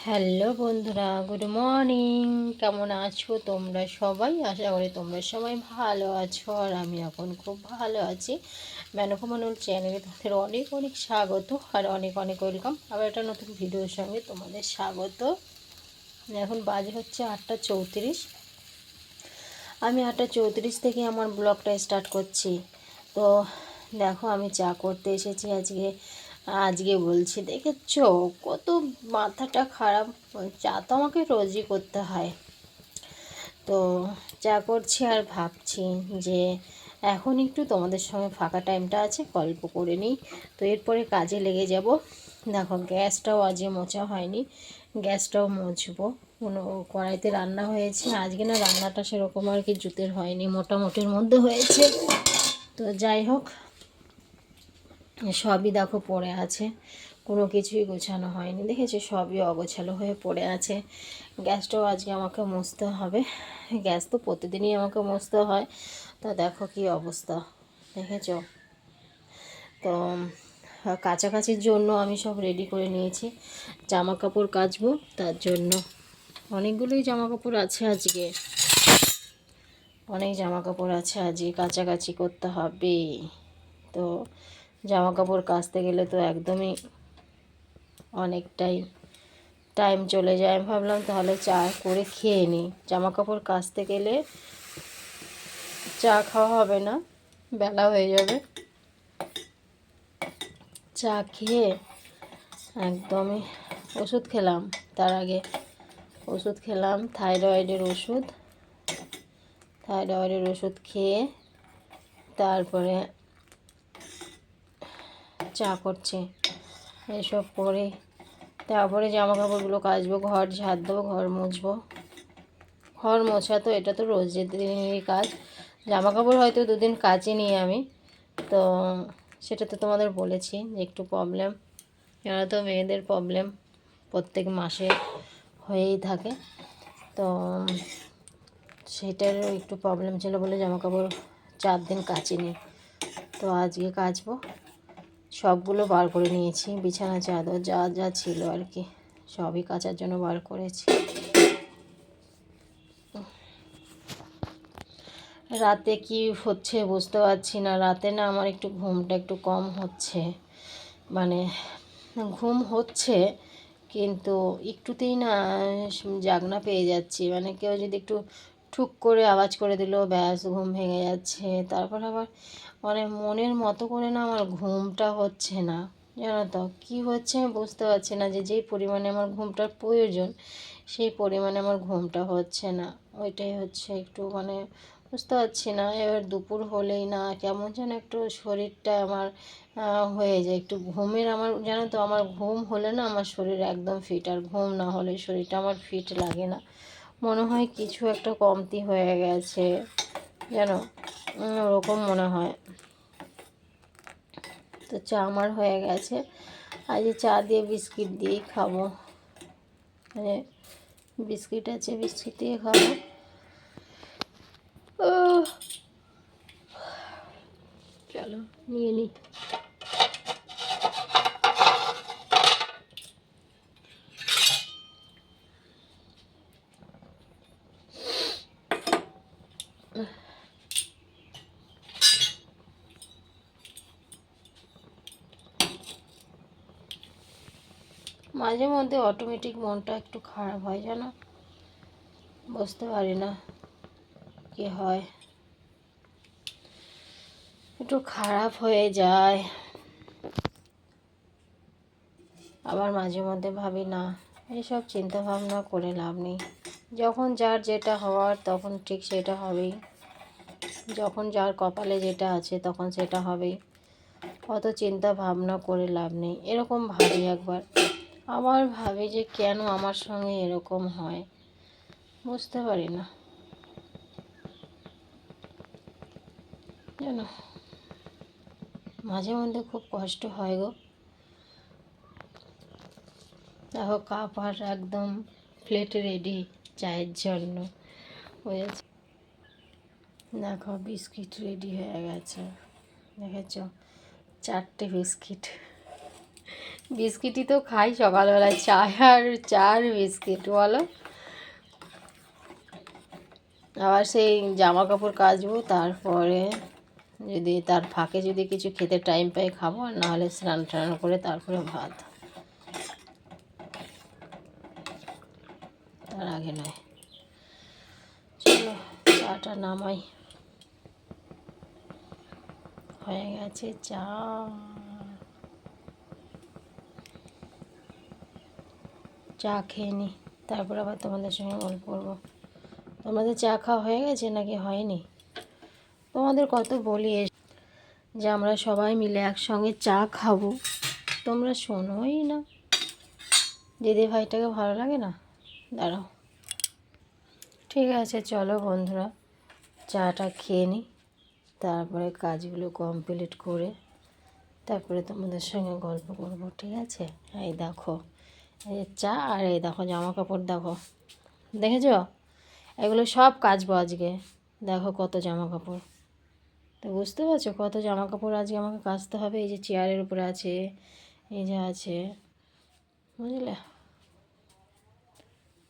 Hello বন্ধুরা, good morning. কেমন আছো তোমরা সবাই? আশা করি তোমরা সবাই ভালো আছো, আর আমি এখন খুব ভালো আছি। মেনকা মনুল চ্যানেলে তোমাদের অনেক অনেক স্বাগত আর অনেক অনেক ওয়েলকাম। আবার একটা নতুন ভিডিওর সঙ্গে তোমাদের স্বাগত। এখন বাজে হচ্ছে 8:34। আমি 8:34 থেকে আমার ব্লগটা স্টার্ট করছি। তো দেখো, আমি চা করতে এসেছি আজকে। বলছি, দেখেছো কত মাথাটা খারাপ। চা তো আমাকে রোজই করতে হয়। তো চা করছি আর ভাবছি যে এখন একটু তোমাদের সঙ্গে ফাঁকা টাইমটা আছে, গল্প করে নিই। তো এরপরে কাজে লেগে যাব। দেখো, গ্যাসটাও আজকে মোছা হয়নি, গ্যাসটাও মুছবো। কোনো কড়াইতে রান্না হয়েছে আজকে, না রান্নাটা সেরকম আর কি জুতের হয়নি, মোটামুটির মধ্যে হয়েছে। তো যাই হোক, সবই দেখো পড়ে আছে, কোনো কিছুই গোছানো হয়নি। দেখেছি সবই অগোছালো হয়ে পড়ে আছে। গ্যাসটাও আজকে আমাকে মুছতে হবে। গ্যাস তো প্রতিদিনই আমাকে মুছতে হয়। তা দেখো কি অবস্থা, দেখেছো? তো কাছাকাছির জন্য আমি সব রেডি করে নিয়েছি। জামা কাপড় কাচবো, তার জন্য অনেকগুলোই জামা কাপড় আছে আজকে, অনেক জামা কাপড় আছে আজকে কাছাকাছি করতে হবে। তো জামা কাপড় কাচতে গেলে তো একদমই অনেকটাই টাইম চলে যায়। আমি ভাবলাম তাহলে চা করে খেয়ে নিই। জামা কাপড় কাচতে গেলে চা খাওয়া হবে না, বেলা হয়ে যাবে। চা খেয়ে একদমই ওষুধ খেলাম। তার আগে ওষুধ খেলাম, থাইরয়েডের ওষুধ খেয়ে তারপরে চা করছি। এসব করে তারপরে জামা কাপড়গুলো কাচবো, ঘর ঝাড় দেবো, ঘর মুছবো। ঘর মোছা তো এটা তো রোজের দিনেরই কাজ। জামা কাপড় হয়তো দুদিন কাচিনি আমি, তো সেটা তো তোমাদের বলেছি যে একটু প্রবলেম, এরা তো মেয়েদের প্রবলেম প্রত্যেক মাসে হয়েই থাকে। তো সেটারও একটু প্রবলেম ছিল বলে জামা কাপড় 4 দিন কাচিনি। তো আজকে কাচবো। সবগুলো বার করে নিয়েছি, বিছানা চাদর যা যা ছিল আর কি সবই কাচার জন্য বার করেছি। রাতে কি হচ্ছে বুঝতে পারছি না। রাতে না আমার একটু ঘুমটা একটু কম হচ্ছে, মানে ঘুম হচ্ছে কিন্তু একটুতেই না জাগনা পেয়ে যাচ্ছি। মানে কেউ যদি একটু ঠুক করে আওয়াজ করে দিল, ব্যাস ঘুম ভেঙে যাচ্ছে। তারপর আবার মানে মনের মতো করে না আমার ঘুমটা হচ্ছে না। জানো তো কী হচ্ছে আমি বুঝতে পারছি না, যে যেই পরিমাণে আমার ঘুমটার প্রয়োজন সেই পরিমাণে আমার ঘুমটা হচ্ছে না। ওইটাই হচ্ছে একটু মানে বুঝতে পারছি না। এবার দুপুর হলেই না কেমন যেন একটু শরীরটা আমার হয়ে যায় একটু ঘুমের। আমার জানো তো, আমার ঘুম হলে না আমার শরীর একদম ফিট, আর ঘুম না হলে শরীরটা আমার ফিট লাগে না। মনে হয় কিছু একটা কমতি হয়ে গেছে, জানো, ওরকম মনে হয়। তো চা আমার হয়ে গেছে, আজ চা দিয়ে বিস্কিট দিয়েই খাবো। মানে বিস্কিট আছে, বিস্কিট দিয়ে খাবো। চলো নিয়ে নিই। মাঝে মধ্যে অটোমেটিক মনটা একটু খারাপ হয়, জানো, বুঝতে পারি না কি হয়, একটু খারাপ হয়ে যায়। আবার মাঝে মধ্যে ভাবি না, এইসব চিন্তা ভাবনা করে লাভ নেই। যখন যার যেটা হওয়ার তখন ঠিক সেটা হবেই, যখন যার কপালে যেটা আছে তখন সেটা হবেই। অত চিন্তা ভাবনা করে লাভ নেই। এরকম ভাবি একবার, আবার ভাবি যে কেন আমার সঙ্গে এরকম হয়, বুঝতে পারি না, জানো, মাঝে মধ্যে খুব কষ্ট হয় গো। দেখো কাপ আর একদম প্লেটে রেডি চায়ের জন্য হয়েছে। দেখো বিস্কিট রেডি হয়ে গেছে, দেখেছ, 4টে বিস্কিট। বিস্কিটই তো খাই সকালবেলায়, চা আর বিস্কিট বলো। আবার সেই জামা কাপড় কাচবো, তারপরে যদি তার ফাঁকে যদি কিছু খেতে টাইম পাই খাবো, আর নাহলে স্নান টান করে তারপরে ভাত, তার আগে নয়। চলো চাটা নামাই, হয়ে গেছে চা। চা খেয়ে নিই, তারপর আবার তোমাদের সঙ্গে গল্প করবো। তোমাদের চা খাওয়া হয়ে গেছে নাকি হয়নি? তোমাদের কত বলি যে আমরা সবাই মিলে একসঙ্গে চা খাবো, তোমরা শোনোই না। দিদি ভাইটাকে ভালো লাগে না? দাঁড়াও, ঠিক আছে চলো বন্ধুরা, চাটা খেয়ে নিই, তারপরে কাজগুলো কমপ্লিট করে তারপরে তোমাদের সঙ্গে গল্প করব, ঠিক আছে? এই দেখো, এই চা, আর এই দেখো জামা কাপড়, দেখো দেখেছ? এগুলো সব কাচবো আজকে। দেখো কত জামা কাপড়, তো বুঝতে পারছো কত জামা কাপড় আজকে আমাকে কাচতে হবে। এই যে চেয়ারের উপরে আছে, এই যে আছে, বুঝলে?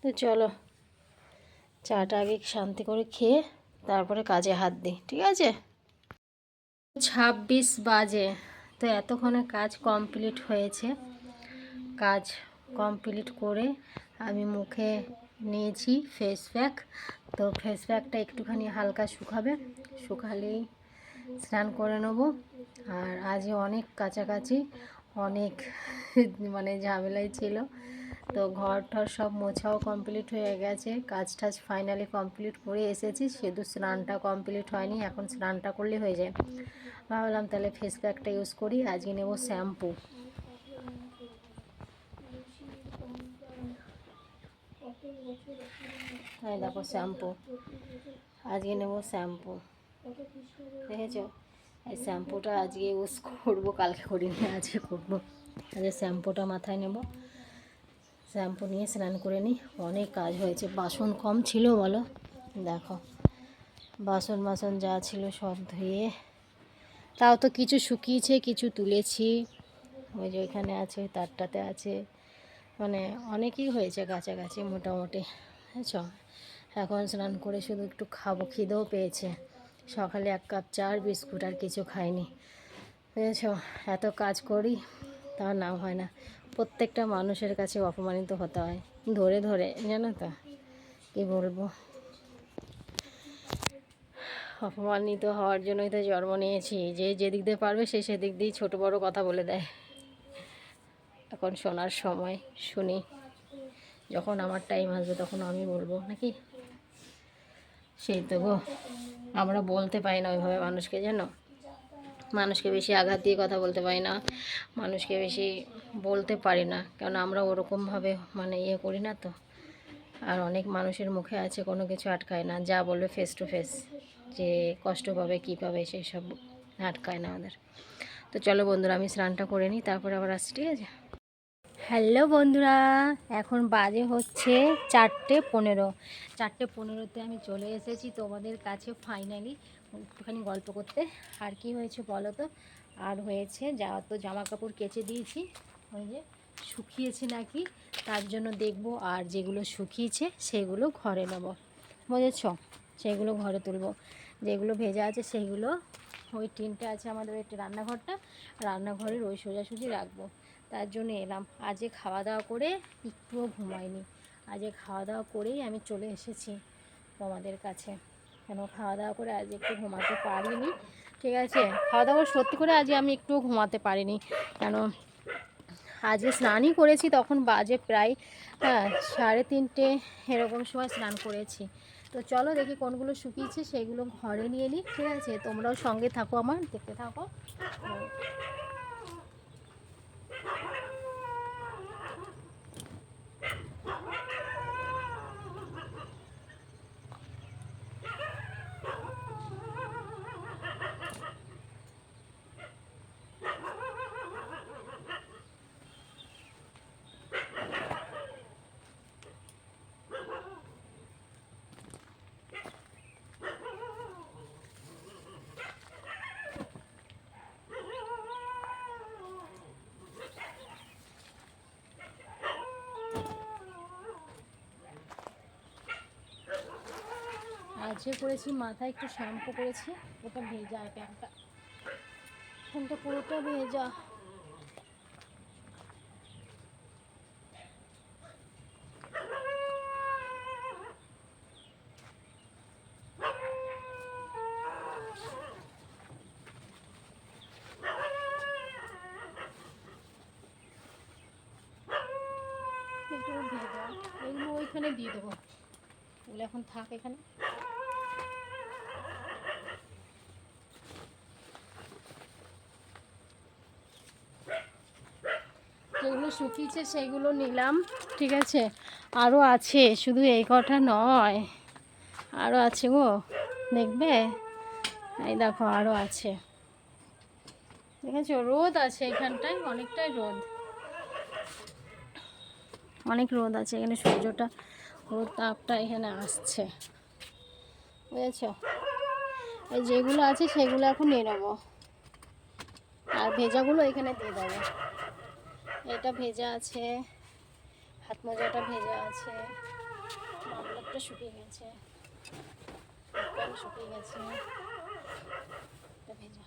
তো চলো চাটা আগে শান্তি করে খেয়ে তারপরে কাজে হাত দিই, ঠিক আছে? 26 বাজে, তো এতক্ষণে কাজ কমপ্লিট হয়েছে। কাজ কমপ্লিট করে আমি মুখে নিয়েছি ফেস প্যাক। তো ফেস প্যাকটা একটুখানি হালকা শুকালেই স্নান করে নেব। আর আজকে অনেক কাছাকাছি, অনেক মানে ঝামেলাই ছিল। তো ঘর ঠর সব মোছাও কমপ্লিট হয়ে গেছে, কাজ টাজ ফাইনালি কমপ্লিট করে এসেছি, শুধু স্নানটা কমপ্লিট হয়নি, এখন স্নানটা করলে হয়ে যায়। ভাবলাম তাহলে ফেস প্যাকটা ইউজ করি। আজকে নেব শ্যাম্পু, হ্যাঁ দেখো শ্যাম্পু, আজকে নেব শ্যাম্পু, দেখেছ? এই শ্যাম্পুটা আজকে ইউজ করবো, কালকে করিনি, আজকে করবো। আজকে শ্যাম্পুটা মাথায় নেব, শ্যাম্পু নিয়ে স্নান করে নিই। অনেক কাজ হয়েছে, বাসন কম ছিল বলো, দেখো বাসন যা ছিল সব ধুয়ে, তাও তো কিছু শুকিয়েছে, কিছু তুলেছি, ওই যে ওইখানে আছে, তারটাতে আছে, মানে অনেকই হয়েছে কাছাকাছি মোটামুটি, বুঝেছ? এখন স্নান করে শুধু একটু খাবো, খিদেও পেয়েছে। সকালে 1 কাপ চা আর বিস্কুট, আর কিছু খাইনি, বুঝেছ? এত কাজ করি তার নাম হয় না। প্রত্যেকটা মানুষের কাছে অপমানিত হতে হয় ধরে ধরে, জানো তো কী বলবো। অপমানিত হওয়ার জন্যই তো জন্ম নিয়েছি, যে যেদিক দিয়ে পারবে সে সেদিক দিয়েই ছোটো বড়ো কথা বলে দেয়। এখন শোনার সময় শুনি, যখন আমার টাইম আসবে তখন আমি বলবো নাকি? সেই তো গো, আমরা বলতে পারি না ওইভাবে মানুষকে, জানো? মানুষকে বেশি আঘাত দিয়ে কথা বলতে পারি না, মানুষকে বেশি বলতে পারি না, কারণ আমরা ওরকমভাবে মানে ইয়ে করি না তো। আর অনেক মানুষের মুখে আছে কোনো কিছু আটকায় না, যা বলবে ফেস টু ফেস, যে কষ্ট পাবে কী পাবে সেই সব আটকায় না ওদের। তো চলো বন্ধুরা, আমি স্নানটা করে নিই, তারপরে আবার আসছি, ঠিক আছে? হ্যালো বন্ধুরা, এখন বাজে হচ্ছে 4:15। 4:15-তে আমি চলে এসেছি তোমাদের কাছে ফাইনালি একটুখানি গল্প করতে। আর কি হয়েছে বলো তো? আর হয়েছে তো জামা কাপড় কেচে দিয়েছি, ওই যে শুকিয়েছে নাকি তার জন্য দেখব, আর যেগুলো শুকিয়েছে সেগুলো ঘরে নেব, বুঝেছ? সেগুলো ঘরে তুলব, যেগুলো ভেজা আছে সেগুলো ওই টিনটা আছে আমাদের একটি রান্নাঘরের ওই সোজাসুজি রাখবো। তার জন্য এলাম। আজকে খাওয়া দাওয়া করে একটুও ঘুমাইনি, আজকে খাওয়া দাওয়া করেই আমি চলে এসেছি তোমাদের কাছে। কেন খাওয়া দাওয়া করে আজ একটু ঘুমাতে পারিনি, ঠিক আছে? খাওয়া দাওয়া সত্যি করে আজকে আমি একটুও ঘুমাতে পারিনি, কেন আজকে স্নানই করেছি, তখন বাজে প্রায় 3:30 এরকম সময় স্নান করেছি। তো চলো দেখি কোনগুলো শুকিয়েছে সেগুলো ঘরে নিয়ে নিই, ঠিক আছে? তোমরাও সঙ্গে থাকো, আমার দেখতে থাকো। কাছে করেছি, মাথায় একটু শ্যাম্পু করেছি। ওটা ভেজা, প্যান্টটা পুরোটা ভেজা। ভেজা এগুলো ওইখানে দিয়ে দেবো, এগুলো এখন থাক এখানে। যেগুলো শুকিয়েছে সেগুলো নিলাম, ঠিক আছে। আরও আছে, শুধু এই কটা নয়, আরও আছে গো, দেখবে? এই দেখো আরও আছে, ঠিক আছে। রোদ আছে এখানটায়, অনেকটাই রোদ, অনেক রোদ আছে এখানে, সূর্যটা রোদ তাপটা এখানে আসছে, বুঝেছ। এই যেগুলো আছে সেগুলো এখন নিয়ে নেবো, আর ভেজাগুলো এখানে দিয়ে দেবো। এটা ভেজা আছে, হাত মোজাটা ভেজা আছে, মামলাটা শুকিয়ে গেছে, শুকিয়ে গেছে, এটা ভেজা।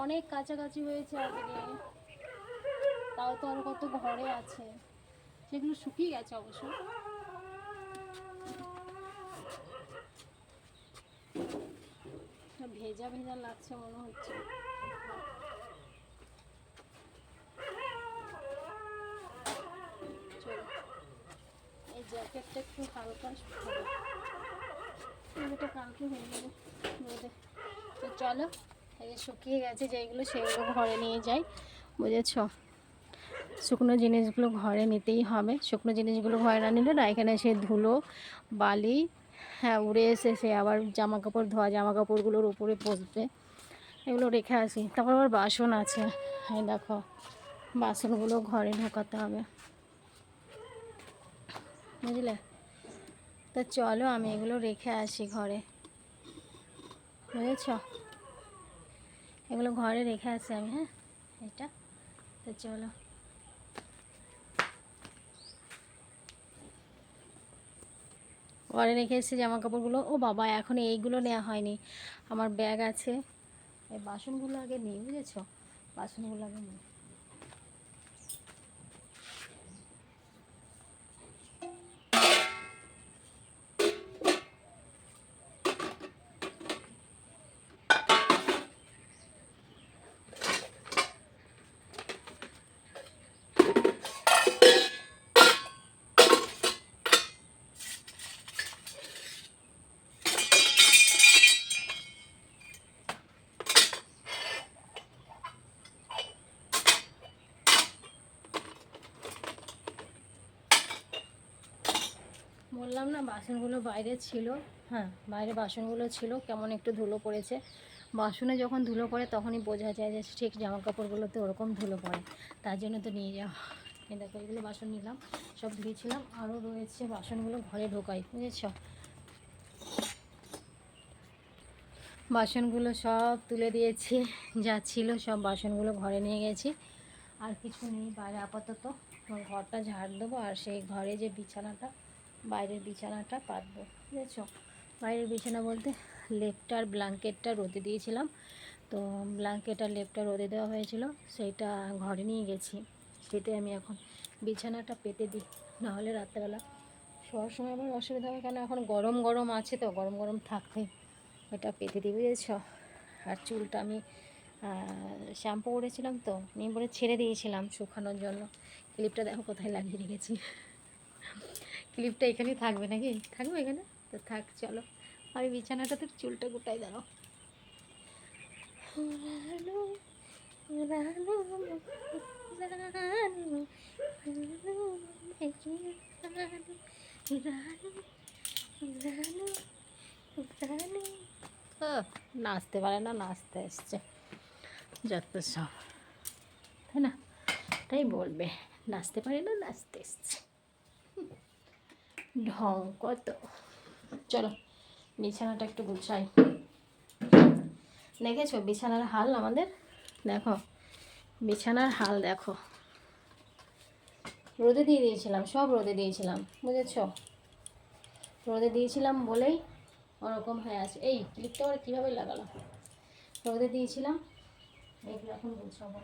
অনেক কাছাকাছি হয়েছে আজকে, তাও তো আর কত ঘরে আছে, সেগুলো শুকিয়ে গেছে অবশ্য। ভেজা ভেজা লাগছে মনে হচ্ছে। চলো, এই জ্যাকেটটা একটু হালকা শুকাবে, এটা কালকে হয়ে যাবে রোদে। তো চলো, এই শুকিয়ে গেছে যেগুলো সেগুলো ঘরে নিয়ে যাই, বুঝেছ। শুকনো জিনিসগুলো ঘরে নিতেই হবে, শুকনো জিনিসগুলো ঘরে না নিলে না এখানে সে ধুলো বালি, হ্যাঁ, উড়ে এসে সে আবার জামা কাপড় ধোয়া জামা কাপড়গুলোর উপরে বসবে। এগুলো রেখে আসি। তারপর আবার বাসন আছে, এই দেখো বাসনগুলো ঘরে ঢোকাতে হবে, বুঝলে। তো চলো আমি এগুলো রেখে আসি ঘরে, বুঝেছ। এগুলো ঘরে রেখে আসি আমি, হ্যাঁ এটা। তো চলো, ঘরে রেখে এসেছি জামা কাপড়গুলো। ও বাবা, এখন এইগুলো নেওয়া হয়নি, আমার ব্যাগ আছে। এই বাসনগুলো আগে নিই, বুঝেছো, বাসনগুলো আগে নিই। বললাম না বাসনগুলো বাইরে ছিল, হ্যাঁ বাইরে বাসনগুলো ছিল, কেমন একটু ধুলো পড়েছে। বাসনে যখন ধুলো পড়ে তখনই বোঝা যায় যে ঠিক জামা কাপড়গুলোতে ওরকম ধুলো পড়ে, তার জন্য তো নিয়ে যাওয়া। এই দেখো এগুলো বাসন নিলাম, সব ধুয়েছিলাম, আরও রয়েছে বাসনগুলো ঘরে ঢোকাই, বুঝেছ। বাসনগুলো সব তুলে দিয়েছি, যা ছিল সব বাসনগুলো ঘরে নিয়ে গেছি, আর কিছু নেই বাইরে আপাতত। ঘরটা ঝাড় দেবো, আর সেই ঘরে যে বিছানাটা, বাইরের বিছানাটা পাতবো, বুঝেছো। বাইরের বিছানা বলতে লেপটা আর ব্ল্যাঙ্কেটটা রোদে দিয়েছিলাম, তো ব্ল্যাঙ্কেট আর লেপটা রোদে দেওয়া হয়েছিল, সেইটা ঘরে নিয়ে গেছি, সেটাই আমি এখন বিছানাটা পেতে দিই, নাহলে রাত্রেবেলা শোয়ার সময় আবার অসুবিধা হবে, কেন এখন গরম গরম আছে, তো গরম গরম থাকতে এটা পেতে দিই, বুঝেছ। আর চুলটা আমি শ্যাম্পু করেছিলাম, তো নিয়ে পরে ছেড়ে দিয়েছিলাম শুকানোর জন্য। ক্লিপটা দেখো কোথায় লাগিয়ে রেখেছি, ক্লিপটা এখানেই থাকবে নাকি, থাকবে এখানে, তো থাক। চলো আমি বিছানাটাতে চুলটা গোটাই দাঁড়াও। নাচতে পারে না, নাচতে এসছে যত সব, তাই না, তাই বলবে নাচতে পারি না, নাচতে এসছে, ঢং কত। চলো বিছানাটা একটু গুছাই। দেখেছো বিছানার হাল আমাদের, দেখো বিছানার হাল দেখো। রোদে দিয়ে দিয়েছিলাম, সব রোদে দিয়েছিলাম, বুঝেছো? রোদে দিয়েছিলাম বলেই ওরকম হয়ে আছে। এই ক্লিপটা আবার কীভাবে লাগালো? রোদে দিয়েছিলাম, এগুলো এখন গুছাবো।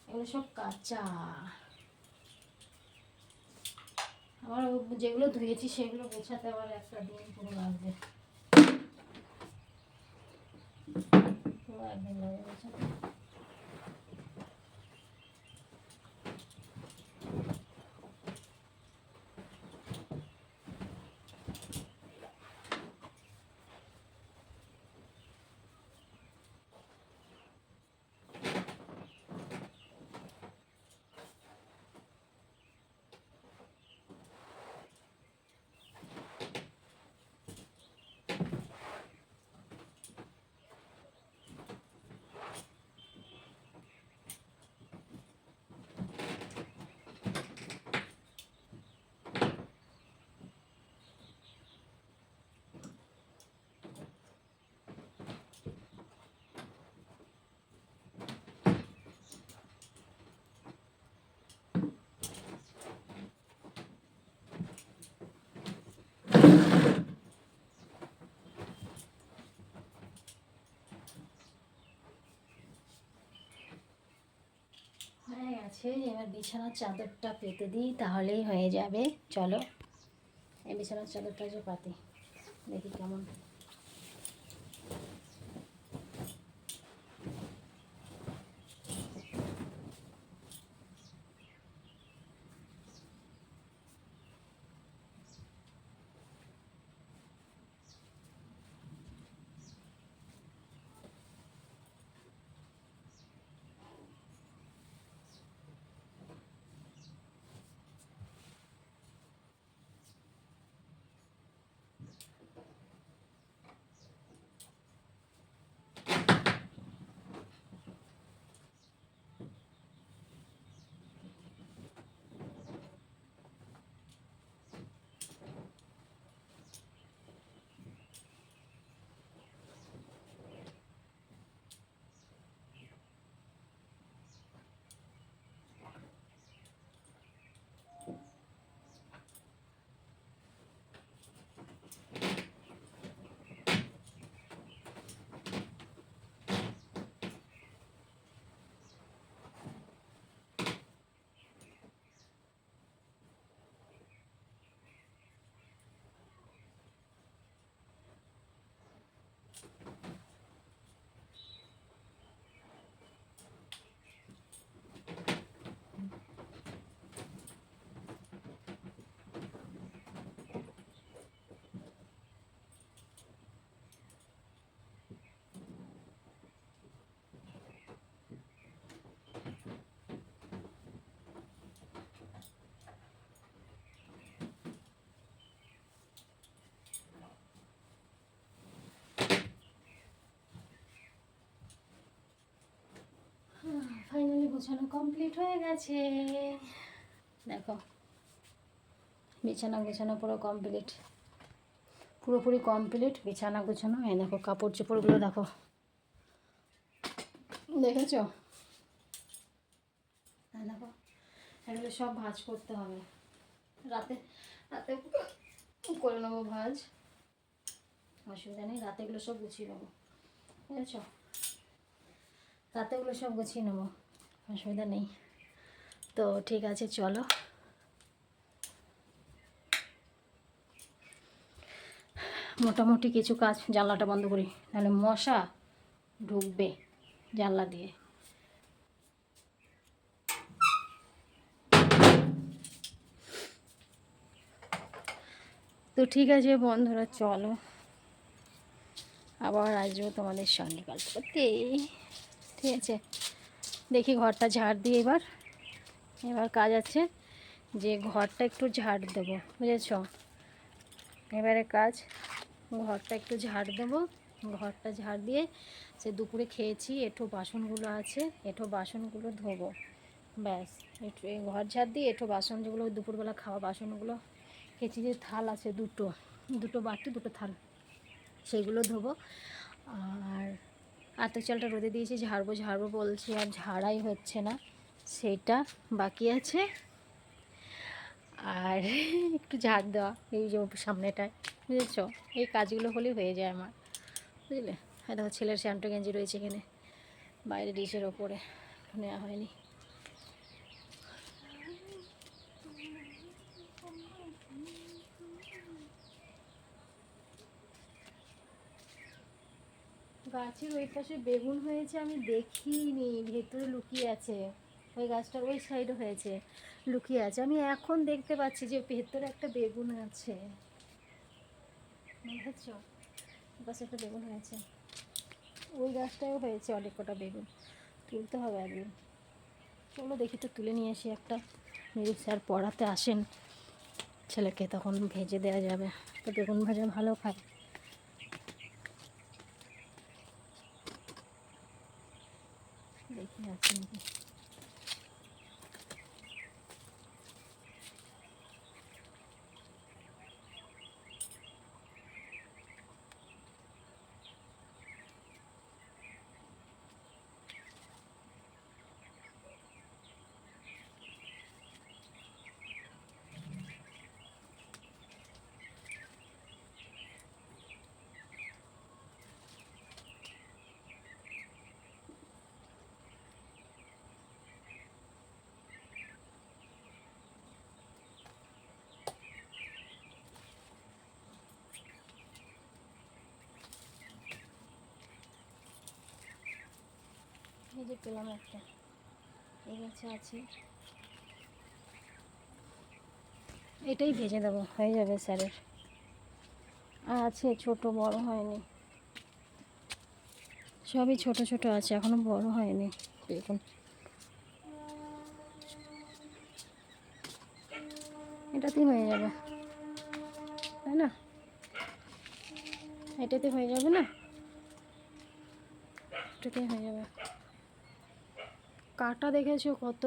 এগুলো সব কাঁচা, আমার যেগুলো ধুয়েছি সেগুলো গোছাতে আবার একটা দিন পুরো লাগবে, পুরো একদিন লাগবে গোছাতে। হয়ে গেছে, এবার বিছানার চাদরটা পেতে দিই, তাহলেই হয়ে যাবে। চলো এই বিছানার চাদরটা যে পাতি, দেখি কেমন। ফাইনালি গোছানো কমপ্লিট হয়ে গেছে। দেখো বিছানা গোছানো পুরো কমপ্লিট, পুরোপুরি কমপ্লিট বিছানা গোছানো। এই দেখো কাপড় চোপড়গুলো দেখো, দেখেছো? হ্যাঁ দেখো, এগুলো সব ভাঁজ করতে হবে, রাতে রাতে করে নেবো ভাঁজ, অসুবিধা নেই। রাতে এগুলো সব গুছিয়ে নেবো, বুঝেছো? রাতে এগুলো সব গুছিয়ে নেবো, অসুবিধা নেই। তো ঠিক আছে চলো, মোটামুটি কিছু কাজ। জানলাটা বন্ধ করি, নাহলে মশা ঢুকবে জানলা দিয়ে। তো ঠিক আছে বন্ধুরা, চলো আবার আসবো তোমাদের সঙ্গে গল্প করতে, ঠিক আছে? দেখি ঘরটা ঝাড় দিয়ে এবার কাজ আছে যে ঘরটা একটু ঝাড় দেবো, বুঝেছো? এবারে কাজ ঘরটা একটু ঝাড় দেবো। ঘরটা ঝাড় দিয়ে সে দুপুরে খেয়েছি, এঁঠো বাসনগুলো আছে, এঁঠো বাসনগুলো ধোবো, ব্যাস একটু এই ঘর ঝাড় দিয়ে একটু বাসন যেগুলো দুপুরবেলা খাওয়া বাসনগুলো কেচি, যে থাল আছে দুটো, দুটো বাটি দুটো থাল, সেইগুলো ধোবো। আর আতপ চালটা রোদে দিয়েছি, ঝাড়বো ঝাড়বো বলছি আর ঝাড়াই হচ্ছে না, সেটা বাকি আছে। আর একটু ঝাড় দেওয়া এই যে সামনেটায়, বুঝেছ, এই কাজগুলো হলেই হয়ে যায় আমার, বুঝলে। হ্যাঁ দেখো ছেলের শ্যান্টো গেঞ্জি রয়েছে এখানে বাইরে ডিশের ওপরে, নেওয়া হয়নি। গাছের ওই পাশে বেগুন হয়েছে, আমি দেখিনি, ভেতরে লুকিয়ে আছে। ওই গাছটার ওই সাইডে হয়েছে, লুকিয়ে আছে, আমি এখন দেখতে পাচ্ছি যে ভেতরে একটা বেগুন আছে, বুঝেছ, পাশে একটা বেগুন হয়েছে। ওই গাছটাও হয়েছে অনেক কটা বেগুন, তুলতে হবে একদিন। চলো দেখি তো তুলে নিয়ে এসি একটা, মিউজিক স্যার পড়াতে আসেন ছেলেকে, তখন ভেজে দেওয়া যাবে, তো বেগুন ভাজা ভালো খায়। দেখি আছে নাকি। এই যে পেলাম একটা, এই গাছে আছে, এটাই ভেজে দেবো, হয়ে যাবে স্যারের। আছে ছোট, বড় হয়নি, সবই ছোট ছোট আছে, এখনো বড় হয়নি দেখুন। এটাতেই হয়ে যাবে তাই না, এটাতে হয়ে যাবে না, এটাতেই হয়ে যাবে। কাটা দেখেছো কত,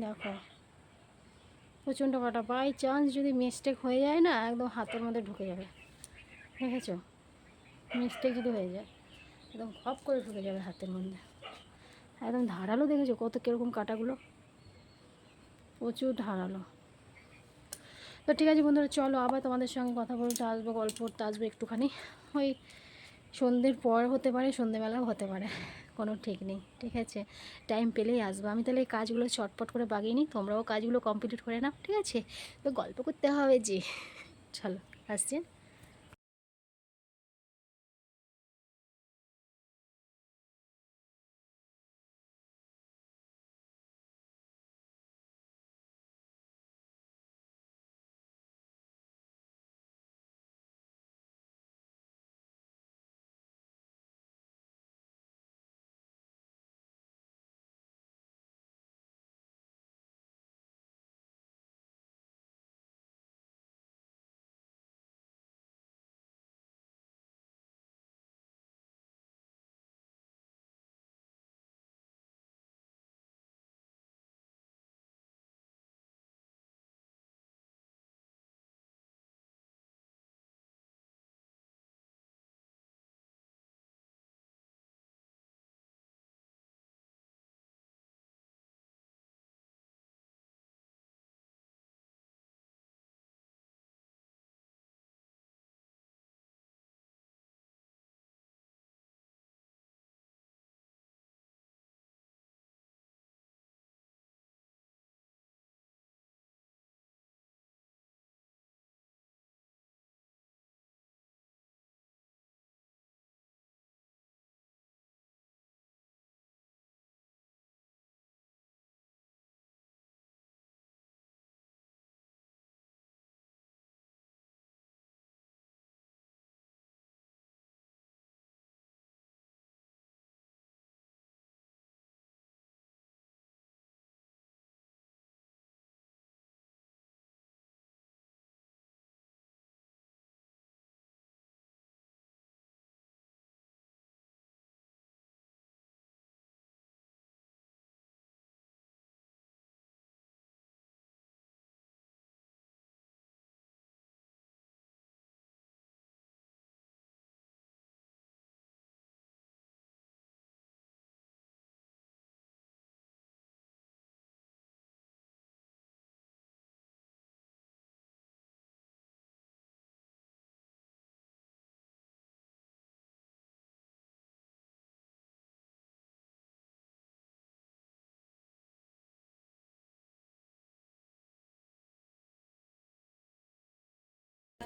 দেখো প্রচণ্ড কাটা, বাই চান্স যদি মিস্টেক হয়ে যায় না একদম হাতের মধ্যে ঢুকে যাবে, দেখেছো, মিস্টেক যদি হয়ে যায় একদম খপ করে ঢুকে যাবে হাতের মধ্যে, একদম ধারালো, দেখেছো কত কীরকম কাটাগুলো, প্রচুর ধারালো। তো ঠিক আছে বন্ধুরা, চলো আবার তোমাদের সঙ্গে কথা বলতে আসবো, গল্প করতে আসবো একটুখানি, ওই সন্ধ্যের পর হতে পারে, সন্ধ্যেবেলাও হতে পারে, কোনো ঠিক নেই, ঠিক আছে, টাইম পেলেই আসবো। আমি তাহলে এই কাজগুলো চটপট করে বাগিয়ে নিই, তোমরাও কাজগুলো কমপ্লিট করে নাও, ঠিক আছে, তো গল্প করতে হবে যে, চলো আসছি।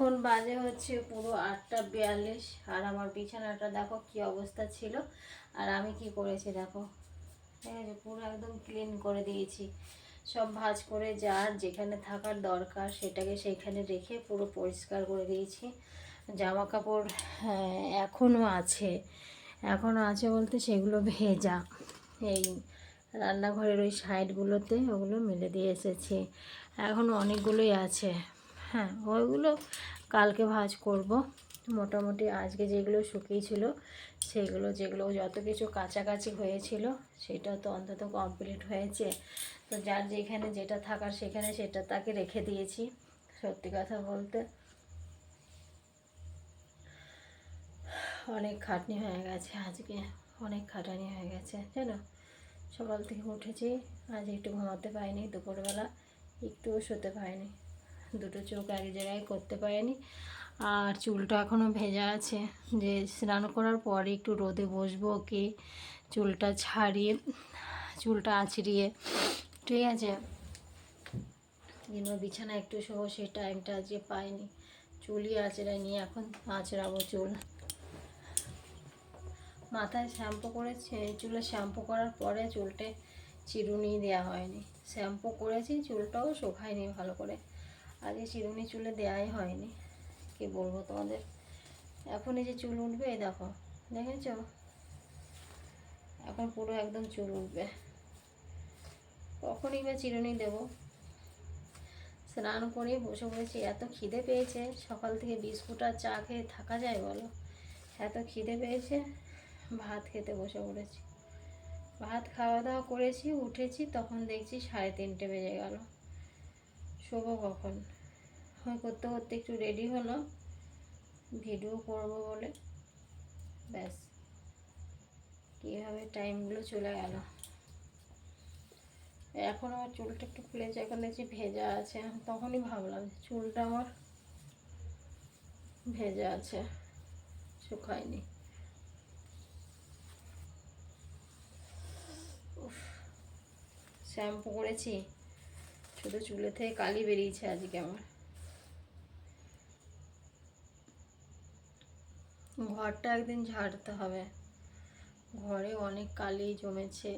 এখন বাজে হচ্ছে পুরো 8:42, আর আমার বিছানাটা দেখো কি অবস্থা ছিল। আর আমি কি করেছি দেখো, ঠিক আছে, পুরো একদম ক্লিন করে দিয়েছি। সব ভাঁজ করে যার যেখানে থাকার দরকার সেটাকে সেইখানে রেখে পুরো পরিষ্কার করে দিয়েছি। জামা কাপড় এখনও আছে, এখনও আছে বলতে সেগুলো ভেজা, এই রান্নাঘরের ওই সাইডগুলোতে ওগুলো মেলে দিয়ে এসেছি। এখনও অনেকগুলোই আছে, হ্যাঁ ওইগুলো কালকে ভাঁজ করব। মোটামুটি আজকে যেগুলো শুকিয়েছিল সেগুলো, যেগুলো যত কিছু কাছাকাছি হয়েছিল সেটা তো অন্তত কমপ্লিট হয়েছে। তো যার যেখানে যেটা থাকার সেখানে সেটা তাকে রেখে দিয়েছি। সত্যি কথা বলতে অনেক খাটনি হয়ে গেছে আজকে, অনেক খাটানি হয়ে গেছে জানো। সকাল থেকে উঠেছি, আজ একটু ঘুমাতে পারিনি, দুপুরবেলা একটুও শুতে পারিনি, দুটো চোখ এক জায়গায় করতে পারিনি। আর চুলটা এখনও ভেজা আছে, যে স্নান করার পরে একটু রোদে বসবো কি চুলটা ছাড়িয়ে, চুলটা আঁচড়িয়ে, ঠিক আছে, কিংবা বিছানা একটু শোবো, সেই টাইমটা আজকে পাইনি। চুলই আঁচড়াই নিয়ে এখন আঁচড়াবো চুল। মাথায় শ্যাম্পু করেছি, চুলে শ্যাম্পু করার পরে চুলটে চিরুনি দেওয়া হয়নি। শ্যাম্পু করেছি, চুলটাও শুকায়নি ভালো করে, আজকে চিরুনি চুলে দেওয়াই হয়নি। কি বলবো তোমাদের, এখন এই যে চুল উঠবে, এই দেখো দেখেছো, এখন পুরো একদম চুল উঠবে। কখনই বা চিরুনি দেবো। স্নান করে বসে পড়েছি, এত খিদে পেয়েছে, সকাল থেকে বিস্কুট আর চা খেয়ে থাকা যায় বলো, এত খিদে পেয়েছে, ভাত খেতে বসে পড়েছি। ভাত খাওয়া দাওয়া করেছি, উঠেছি তখন দেখছি 3:30 বেজে গেল। শোবো কখন, করতে করতে একটু রেডি হলো ভিডিও করব বলে, ব্যাস কীভাবে টাইমগুলো চলে গেল। এখন আমার চুলটা একটু খুলেছে, এখন দেখছি ভেজা আছে, তখনই ভাবলাম চুলটা আমার ভেজা আছে, শুকায়নি। শ্যাম্পু করেছি, শুধু চুলে থেকে কালি বেরিয়েছে আজকে আমার। ঘরটা একদিন ঝাড়তে হবে, ঘরে অনেক কালি জমেছে।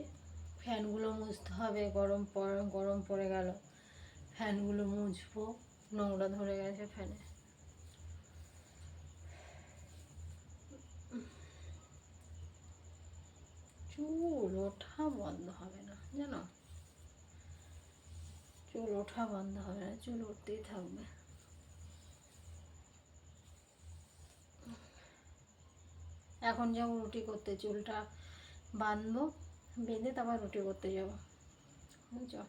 ফ্যানগুলো মুছতে হবে, গরম পড়ে গেল, ফ্যানগুলো মুছবো, নোংরা ধরে গেছে ফ্যানে। চুল ওঠা বন্ধ হবে না জানো, চুল ওঠা বন্ধ হবে না, চুল উঠতেই থাকবে। এখন যাবো রুটি করতে, চুলটা বাঁধবো, বেঁধে তারপর রুটি করতে যাবো, বুঝছো।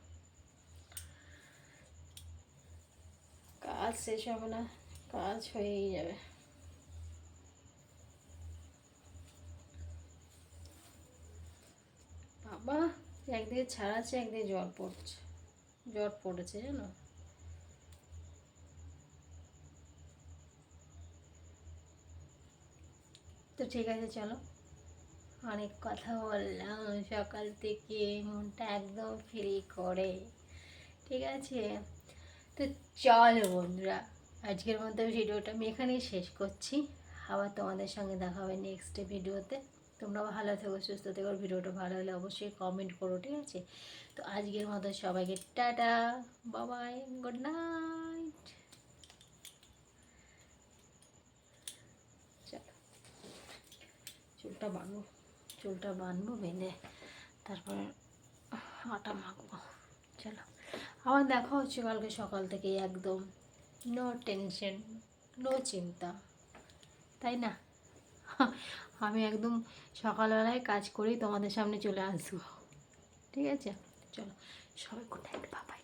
কাজ শেষ হবে না, কাজ হয়েই যাবে। বাবা একদিকে ছাড়াচ্ছে, একদিকে জ্বর পড়েছে জানো। তো ঠিক আছে চলো, অনেক কথা বললাম সকাল থেকে, মনটা একদম ফ্রি করে, ঠিক আছে। তো চলো বন্ধুরা, আজকের মতো ভিডিওটা আমি এখানেই শেষ করছি। আবার তোমাদের সঙ্গে দেখা হবে নেক্সট ভিডিওতে। তোমরা ভালো থেকো, সুস্থ থেকো, ভিডিওটা ভালো হলে অবশ্যই কমেন্ট করো, ঠিক আছে। তো আজকের মতো সবাইকে টাটা, বাবাই, গুড নাইট। চলো চুলটা বাঁধবো, বেঁধে তারপরে আটা মাখবো। চলো আবার দেখা হচ্ছে কালকে সকাল থেকে, একদম নো টেনশন, নো চিন্তা, তাই না। আমি একদম সকালবেলায় কাজ করেই তোমাদের সামনে চলে আসবো, ঠিক আছে। চলো সবাই গুড নাইট, বাবাই।